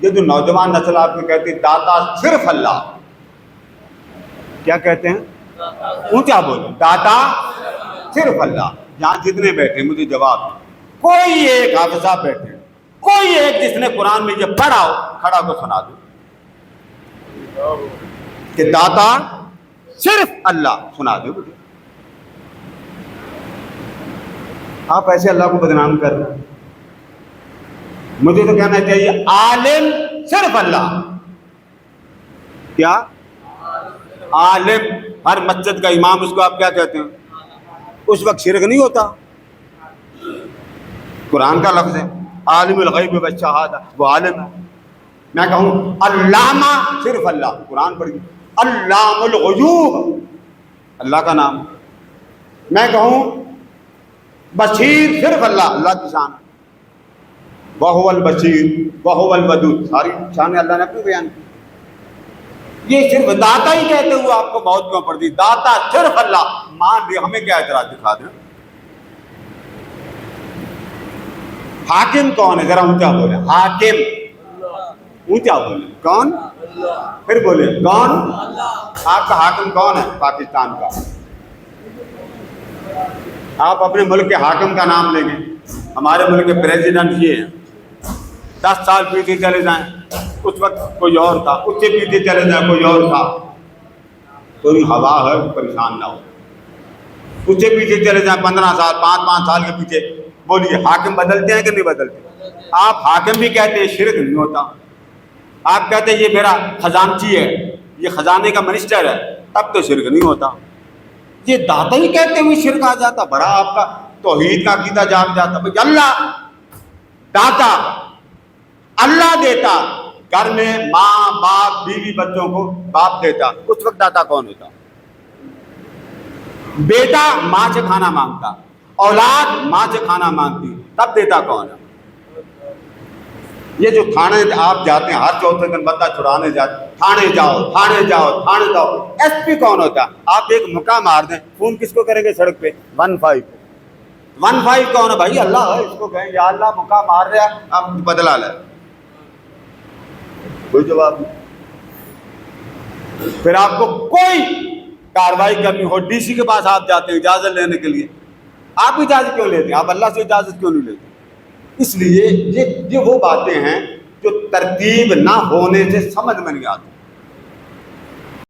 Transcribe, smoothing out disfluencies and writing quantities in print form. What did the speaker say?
یہ جو نوجوان نسل آپ کو کہتی ہے داتا صرف اللہ، کیا کہتے ہیں؟ اونچا بولو، داتا صرف اللہ۔ یہاں جتنے بیٹھے مجھے جواب دیں، کوئی ایک حافظ صاحب بیٹھے، کوئی ایک جس نے قرآن میں یہ پڑھا ہو، کھڑا کو سنا دو کہ داتا صرف اللہ، سنا دو مجھے۔ آپ ایسے اللہ کو بدنام کر رہے ہیں۔ مجھے تو کہنا چاہیے عالم صرف اللہ۔ کیا عالم؟ ہر مسجد کا امام، اس کو آپ کیا کہتے ہیں؟ اس وقت شرک نہیں ہوتا؟ قرآن کا لفظ ہے عالم الغیب والشہادہ، وہ عالم ہے۔ میں کہوں علامہ صرف اللہ، قرآن پڑھی علام الغیوب، اللہ کا نام۔ میں کہوں بشیر صرف اللہ، اللہ کی شان ہے، وَهُوَ الْبَشِيرُ وَهُوَ الْوَدُودُ، ساری شانیں اللہ نے اپنی بیان کی۔ یہ صرف داتا ہی کہتے ہوئے آپ کو بہت کیوں پڑ دی؟ داتا صرف اللہ مان لیا، ہمیں کیا اعتراض دکھا دیں؟ حاکم کون ہے؟ ذرا اونچا بولے، حاکم، اونچا بولے، کون؟ پھر بولے کون؟ آپ کا حاکم کون ہے پاکستان کا؟ آپ اپنے ملک کے حاکم کا نام لیں گے، ہمارے ملک کے پریزیڈنٹ یہ ہیں، 10 سال پیچھے چلے جائیں اس وقت کوئی اور تھا، اس سے پیچھے چلے جائیں کوئی اور تھا، کوئی ہوا ہے پریشان نہ ہو۔ اس سے پیچھے چلے جائیں 15 سال، 5 سال کے پیچھے، بولیے حاکم بدلتے ہیں کہ نہیں بدلتے؟ آپ حاکم بھی کہتے ہیں شرک نہیں ہوتا، آپ کہتے ہیں یہ میرا خزانچی ہے، یہ خزانے کا منسٹر ہے، تب تو شرک نہیں ہوتا۔ یہ داتا ہی کہتے ہوئے شرک آ جاتا، بڑا آپ کا توحید کا عقیدہ جاگ جاتا۔ بھائی اللہ داتا، اللہ دیتا، گھر میں ماں باپ بیوی بچوں کو باپ دیتا، اس وقت داتا کون ہوتا؟ بیٹا ماں سے کھانا مانگتا، اولاد ماں سے کھانا مانگتی، تب دیتا کون ہے؟ یہ جو تھانے آپ جاتے ہیں، ہر چوتھے دن بندہ چھڑانے جاتے، تھانے جاؤ تھانے جاؤ تھانے جاؤ، ایس پی کون ہوتا؟ آپ ایک مکہ مار دیں، فون کس کو کریں گے سڑک پہ؟ 15 کون ہے بھائی؟ اللہ ہے، اس کو کہیں یا اللہ مکہ مار رہا، اب بدلا لے، کوئی جواب نہیں۔ پھر آپ کو کوئی کاروائی کرنی ہو، ڈی سی کے پاس آپ جاتے ہیں اجازت لینے کے لیے، آپ اجازت کیوں لیتے ہیں؟ آپ اللہ سے اجازت کیوں نہیں لیتے؟ اس لیے یہ وہ باتیں ہیں جو ترتیب نہ ہونے سے سمجھ میں نہیں آتی۔